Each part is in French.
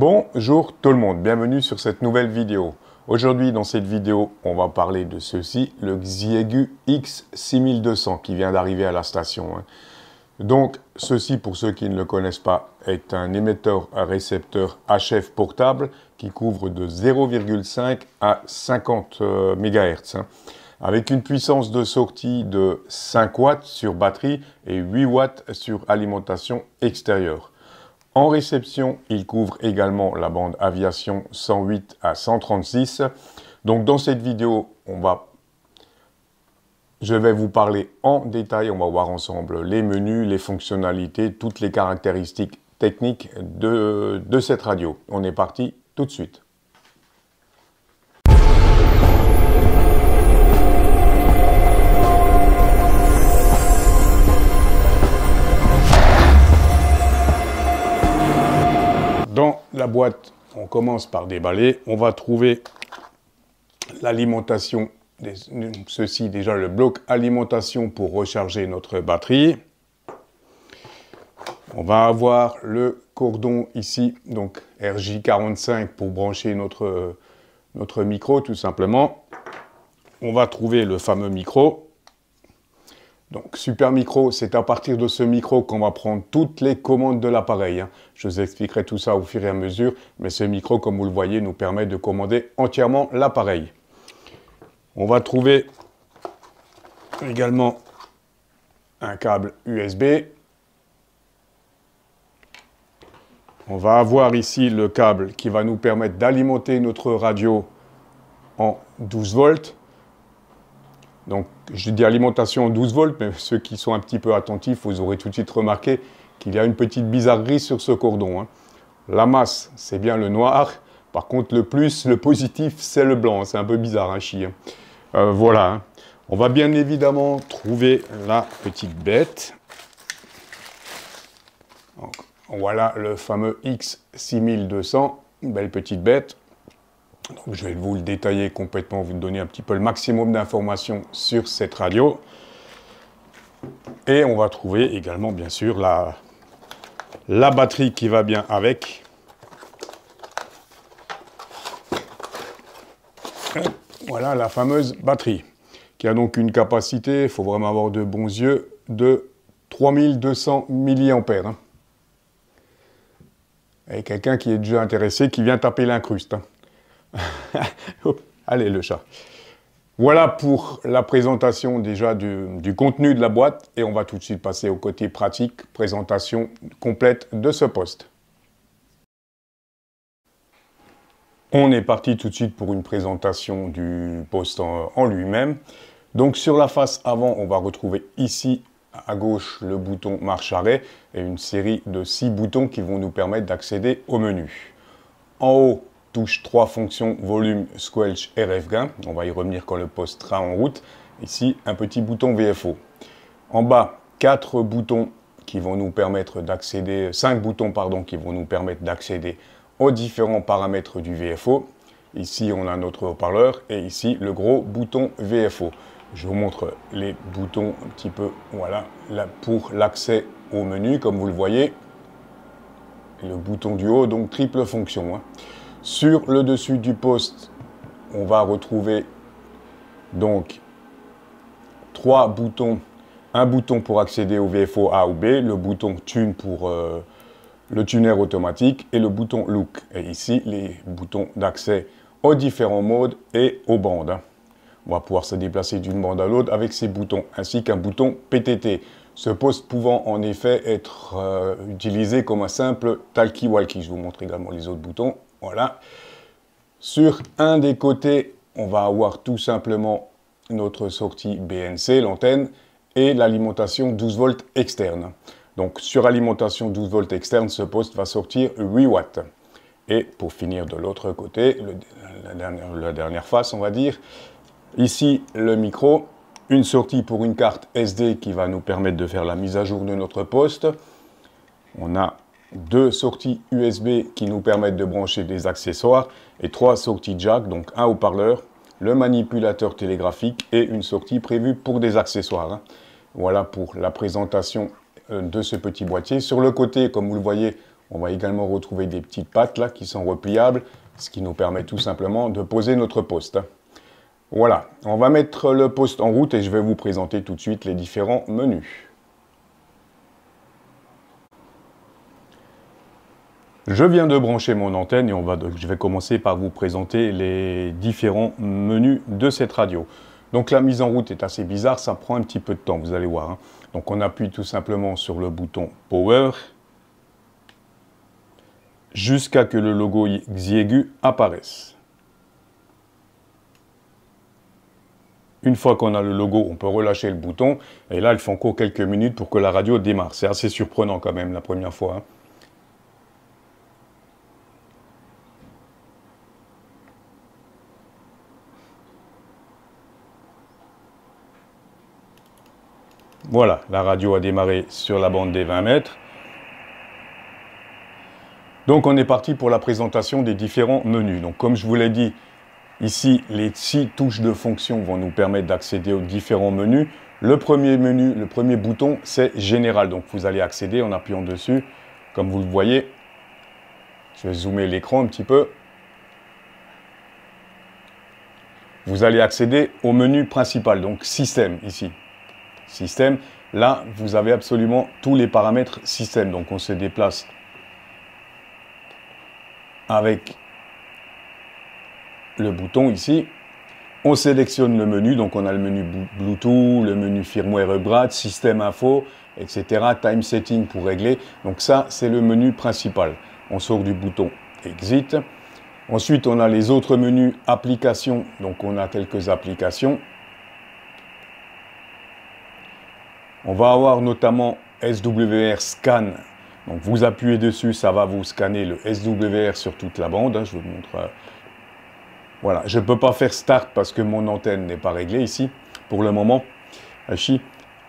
Bonjour tout le monde, bienvenue sur cette nouvelle vidéo. Aujourd'hui dans cette vidéo, on va parler de ceci, le Xiegu X6200 qui vient d'arriver à la station. Donc ceci, pour ceux qui ne le connaissent pas, est un émetteur à récepteur HF portable qui couvre de 0,5 à 50 MHz. Avec une puissance de sortie de 5 watts sur batterie et 8 watts sur alimentation extérieure. En réception, il couvre également la bande aviation 108 à 136. Donc dans cette vidéo, je vais vous parler en détail, on va voir ensemble les menus, les fonctionnalités, toutes les caractéristiques techniques de cette radio. On est parti tout de suite. Dans la boîte, on commence par déballer. On va trouver l'alimentation, ceci déjà le bloc alimentation pour recharger notre batterie. On va avoir le cordon ici, donc RJ45 pour brancher notre micro tout simplement. On va trouver le fameux micro. Donc, Super Micro, c'est à partir de ce micro qu'on va prendre toutes les commandes de l'appareil. Je vous expliquerai tout ça au fur et à mesure, mais ce micro, comme vous le voyez, nous permet de commander entièrement l'appareil. On va trouver également un câble USB. On va avoir ici le câble qui va nous permettre d'alimenter notre radio en 12 volts. Donc, je dis alimentation 12 volts, mais ceux qui sont un petit peu attentifs, vous aurez tout de suite remarqué qu'il y a une petite bizarrerie sur ce cordon. La masse, c'est bien le noir. Par contre, le positif, c'est le blanc. C'est un peu bizarre, chi. Voilà. On va bien évidemment trouver la petite bête. Donc, voilà le fameux X6200, une belle petite bête. Donc, je vais vous le détailler complètement, vous donner un petit peu le maximum d'informations sur cette radio. Et on va trouver également, bien sûr, la batterie qui va bien avec. Voilà la fameuse batterie, qui a donc une capacité, il faut vraiment avoir de bons yeux, de 3200 mAh. Et quelqu'un qui est déjà intéressé, qui vient taper l'incruste. Allez, le chat. Voilà pour la présentation déjà du contenu de la boîte et on va tout de suite passer au côté pratique, présentation complète de ce poste. On est parti tout de suite pour une présentation du poste en lui-même. Donc sur la face avant, on va retrouver ici à gauche le bouton marche-arrêt et une série de 6 boutons qui vont nous permettre d'accéder au menu. En haut, touche 3 fonctions, volume, squelch et RF gain. On va y revenir quand le poste sera en route. Ici, un petit bouton VFO. En bas, 4 boutons qui vont nous permettre d'accéder, 5 boutons pardon, qui vont nous permettre d'accéder aux différents paramètres du VFO. Ici, on a notre haut-parleur et ici, le gros bouton VFO. Je vous montre les boutons un petit peu, voilà, là, pour l'accès au menu, comme vous le voyez. Et le bouton du haut, donc triple fonction. Sur le dessus du poste, on va retrouver donc 3 boutons. Un bouton pour accéder au VFO A ou B, le bouton Tune pour le tuner automatique et le bouton Look. Et ici, les boutons d'accès aux différents modes et aux bandes. On va pouvoir se déplacer d'une bande à l'autre avec ces boutons, ainsi qu'un bouton PTT. Ce poste pouvant en effet être utilisé comme un simple talkie-walkie. Je vous montre également les autres boutons. Voilà. Sur un des côtés, on va avoir tout simplement notre sortie BNC, l'antenne, et l'alimentation 12 volts externe. Donc sur alimentation 12 volts externe, ce poste va sortir 8 watts. Et pour finir de l'autre côté, la dernière face, on va dire, ici le micro, une sortie pour une carte SD qui va nous permettre de faire la mise à jour de notre poste. On a 2 sorties USB qui nous permettent de brancher des accessoires et 3 sorties jack, donc un haut-parleur, le manipulateur télégraphique et une sortie prévue pour des accessoires. Voilà pour la présentation de ce petit boîtier. Sur le côté, comme vous le voyez, On va également retrouver des petites pattes là qui sont repliables, ce qui nous permet tout simplement de poser notre poste. Voilà, on va mettre le poste en route et je vais vous présenter tout de suite les différents menus. Je viens de brancher mon antenne et je vais commencer par vous présenter les différents menus de cette radio. Donc la mise en route est assez bizarre, ça prend un petit peu de temps, vous allez voir. Donc on appuie tout simplement sur le bouton Power jusqu'à que le logo Xiegu apparaisse. Une fois qu'on a le logo, on peut relâcher le bouton. Et là, il faut encore quelques minutes pour que la radio démarre. C'est assez surprenant quand même la première fois. Voilà, la radio a démarré sur la bande des 20 mètres. Donc on est parti pour la présentation des différents menus. Donc comme je vous l'ai dit, ici, les 6 touches de fonction vont nous permettre d'accéder aux différents menus. Le premier menu, le premier bouton, c'est Général. Donc vous allez accéder en appuyant dessus, comme vous le voyez. Je vais zoomer l'écran un petit peu. Vous allez accéder au menu principal, donc Système, ici. Système, là, vous avez absolument tous les paramètres système. Donc on se déplace avec le bouton ici. On sélectionne le menu, donc on a le menu Bluetooth, le menu firmware upgrade, système info, etc. Time setting pour régler. Donc ça, c'est le menu principal. On sort du bouton Exit. Ensuite, on a les autres menus applications. Donc on a quelques applications. On va avoir notamment SWR Scan. Donc vous appuyez dessus, ça va vous scanner le SWR sur toute la bande. Je vous montre. Voilà, je ne peux pas faire Start parce que mon antenne n'est pas réglée ici, pour le moment.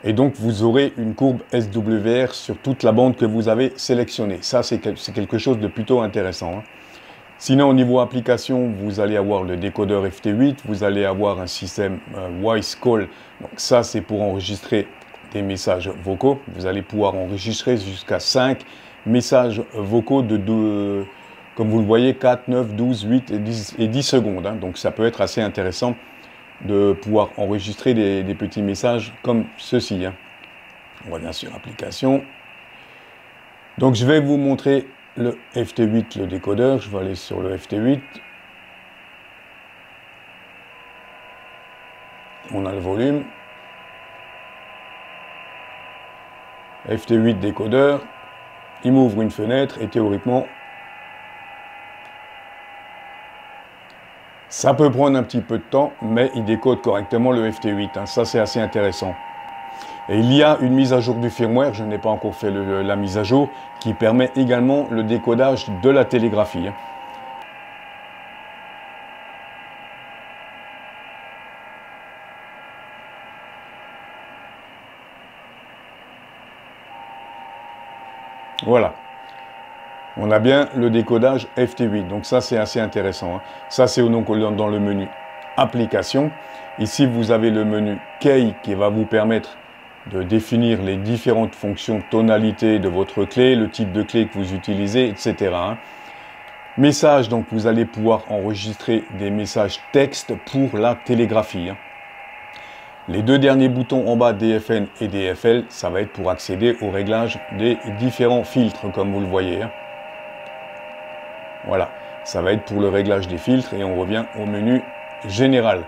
Et donc vous aurez une courbe SWR sur toute la bande que vous avez sélectionnée. Ça, c'est quelque chose de plutôt intéressant. Sinon, au niveau application, vous allez avoir le décodeur FT8, vous allez avoir un système Voice Call. Donc ça, c'est pour enregistrer des messages vocaux. Vous allez pouvoir enregistrer jusqu'à 5 messages vocaux comme vous le voyez, 4, 9, 12, 8 et 10 secondes. Donc ça peut être assez intéressant de pouvoir enregistrer des petits messages comme ceci. On revient sur application. Donc je vais vous montrer le FT8, le décodeur. Je vais aller sur le FT8. On a le volume. FT8 décodeur. Il m'ouvre une fenêtre et théoriquement, ça peut prendre un petit peu de temps, mais il décode correctement le FT8. Ça, c'est assez intéressant. Et il y a une mise à jour du firmware, je n'ai pas encore fait la mise à jour, qui permet également le décodage de la télégraphie. Voilà. On a bien le décodage FT8, donc ça c'est assez intéressant. Ça c'est dans le menu Application. Ici vous avez le menu Key qui va vous permettre de définir les différentes fonctions tonalité de votre clé, le type de clé que vous utilisez, etc. Message, donc vous allez pouvoir enregistrer des messages texte pour la télégraphie. Les deux derniers boutons en bas, DFN et DFL, ça va être pour accéder au réglage des différents filtres, comme vous le voyez. Voilà, ça va être pour le réglage des filtres et on revient au menu général.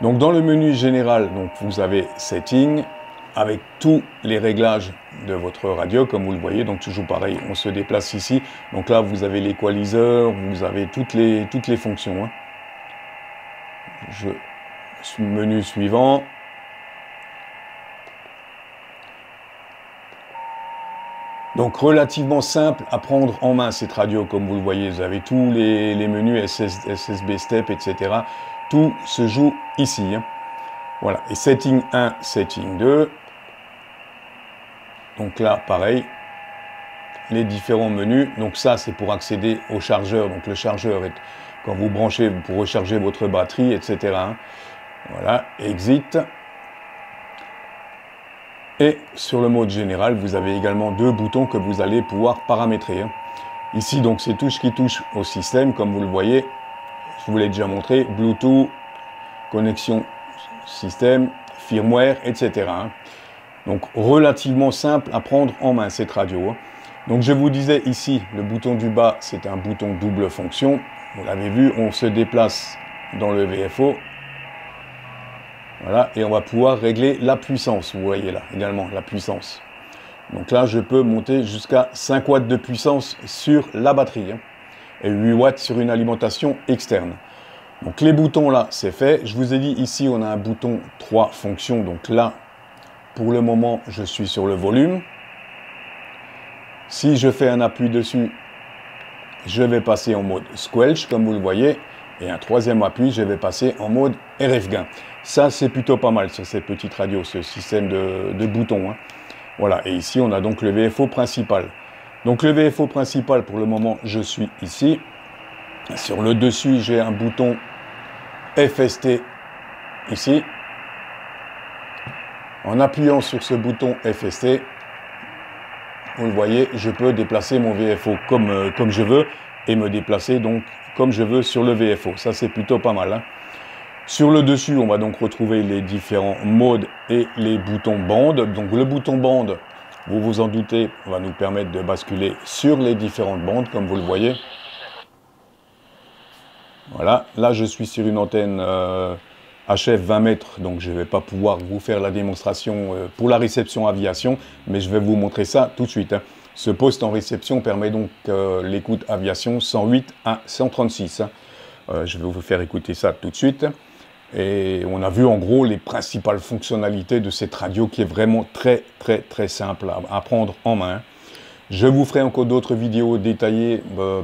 Donc dans le menu général, donc vous avez Setting avec tous les réglages de votre radio, comme vous le voyez. Donc toujours pareil, on se déplace ici. Donc là, vous avez l'équaliseur, vous avez toutes les fonctions. Menu suivant. Donc relativement simple à prendre en main cette radio, comme vous le voyez. Vous avez tous les menus SSB Step, etc. Tout se joue ici. Voilà. Et Setting 1, Setting 2. Donc là, pareil. Les différents menus. Donc ça, c'est pour accéder au chargeur. Donc le chargeur est quand vous branchez pour recharger votre batterie, etc. Voilà. Exit. Et sur le mode général, vous avez également deux boutons que vous allez pouvoir paramétrer. Ici, donc, c'est tout ce qui touche au système, comme vous le voyez. Je vous l'ai déjà montré, Bluetooth, connexion système, firmware, etc. Donc, relativement simple à prendre en main, cette radio. Donc, je vous disais ici, le bouton du bas, c'est un bouton double fonction. Vous l'avez vu, on se déplace dans le VFO. Voilà, et on va pouvoir régler la puissance. Vous voyez là, également, la puissance. Donc là, je peux monter jusqu'à 5 watts de puissance sur la batterie. Et 8 watts sur une alimentation externe. Donc les boutons là, c'est fait. Je vous ai dit ici, on a un bouton 3 fonctions. Donc là, pour le moment, je suis sur le volume. Si je fais un appui dessus, je vais passer en mode squelch, comme vous le voyez. Et un troisième appui, je vais passer en mode RF gain. Ça, c'est plutôt pas mal sur ces petites radios, ce système de boutons. Voilà, et ici, on a donc le VFO principal. Donc le VFO principal, pour le moment, je suis ici. Sur le dessus, j'ai un bouton FST ici. En appuyant sur ce bouton FST, vous le voyez, je peux déplacer mon VFO comme je veux et me déplacer donc comme je veux sur le VFO. Ça, c'est plutôt pas mal. Sur le dessus, on va donc retrouver les différents modes et les boutons bande. Donc le bouton bande, vous vous en doutez, va nous permettre de basculer sur les différentes bandes, comme vous le voyez. Voilà, là je suis sur une antenne HF 20 mètres, donc je ne vais pas pouvoir vous faire la démonstration pour la réception aviation, mais je vais vous montrer ça tout de suite. Ce poste en réception permet donc l'écoute aviation 108 à 136. Je vais vous faire écouter ça tout de suite. Et on a vu en gros les principales fonctionnalités de cette radio qui est vraiment très simple à prendre en main. Je vous ferai encore d'autres vidéos détaillées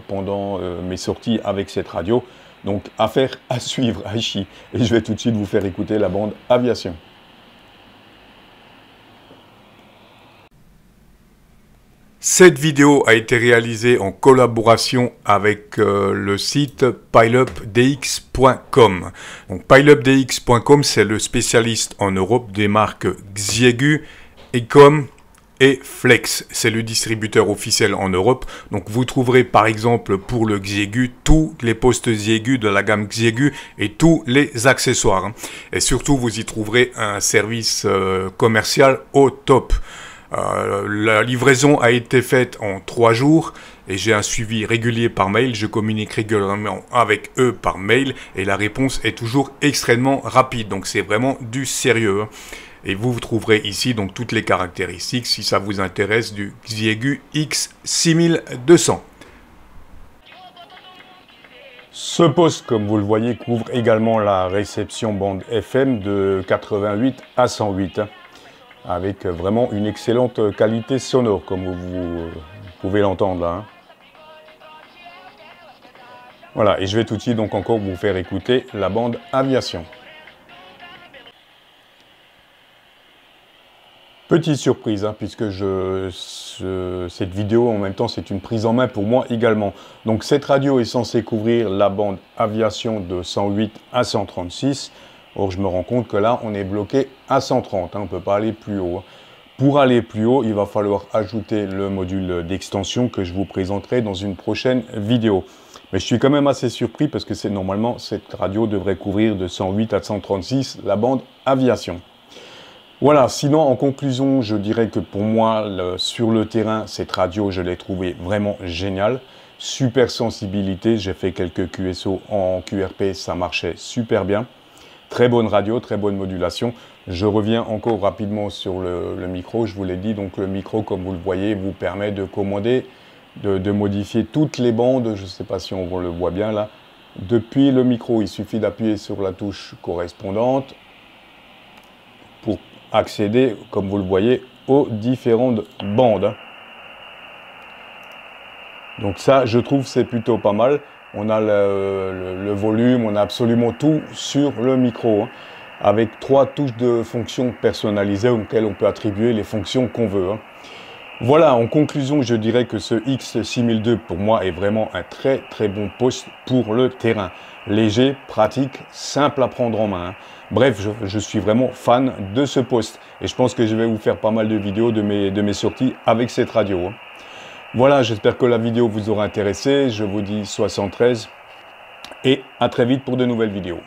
pendant mes sorties avec cette radio. Donc affaire à suivre, Aichi. Et je vais tout de suite vous faire écouter la bande aviation. Cette vidéo a été réalisée en collaboration avec le site pilupdx.com. Donc pilupdx.com, c'est le spécialiste en Europe des marques Xiegu, Ecom et Flex. C'est le distributeur officiel en Europe. Donc vous trouverez par exemple pour le Xiegu tous les postes Xiegu de la gamme Xiegu et tous les accessoires. Et surtout vous y trouverez un service commercial au top. La livraison a été faite en 3 jours et j'ai un suivi régulier par mail. Je communique régulièrement avec eux par mail et la réponse est toujours extrêmement rapide. Donc c'est vraiment du sérieux. Et vous trouverez ici donc toutes les caractéristiques si ça vous intéresse du Xiegu X6200. Ce poste, comme vous le voyez, couvre également la réception bande FM de 88 à 108. Avec vraiment une excellente qualité sonore, comme vous pouvez l'entendre là. Voilà, et je vais tout de suite donc encore vous faire écouter la bande aviation. Petite surprise, puisque cette vidéo en même temps c'est une prise en main pour moi également. Donc cette radio est censée couvrir la bande aviation de 108 à 136. Or, je me rends compte que là, on est bloqué à 130, on ne peut pas aller plus haut. Pour aller plus haut, il va falloir ajouter le module d'extension que je vous présenterai dans une prochaine vidéo. Mais je suis quand même assez surpris parce que normalement, cette radio devrait couvrir de 108 à 136 la bande aviation. Voilà, sinon, en conclusion, je dirais que pour moi, sur le terrain, cette radio, je l'ai trouvée vraiment géniale. Super sensibilité, j'ai fait quelques QSO en QRP, ça marchait super bien. Très bonne radio, très bonne modulation. Je reviens encore rapidement sur le micro. Je vous l'ai dit, donc le micro, comme vous le voyez, vous permet de commander, de modifier toutes les bandes. Je ne sais pas si on le voit bien là. Depuis le micro, il suffit d'appuyer sur la touche correspondante pour accéder, comme vous le voyez, aux différentes bandes. Donc ça, je trouve, c'est plutôt pas mal. On a le volume, on a absolument tout sur le micro, avec 3 touches de fonctions personnalisées auxquelles on peut attribuer les fonctions qu'on veut. Voilà, en conclusion, je dirais que ce X6002 pour moi est vraiment un très bon poste pour le terrain. Léger, pratique, simple à prendre en main. Bref, je suis vraiment fan de ce poste et je pense que je vais vous faire pas mal de vidéos de mes sorties avec cette radio. Voilà, j'espère que la vidéo vous aura intéressé. Je vous dis 73 et à très vite pour de nouvelles vidéos.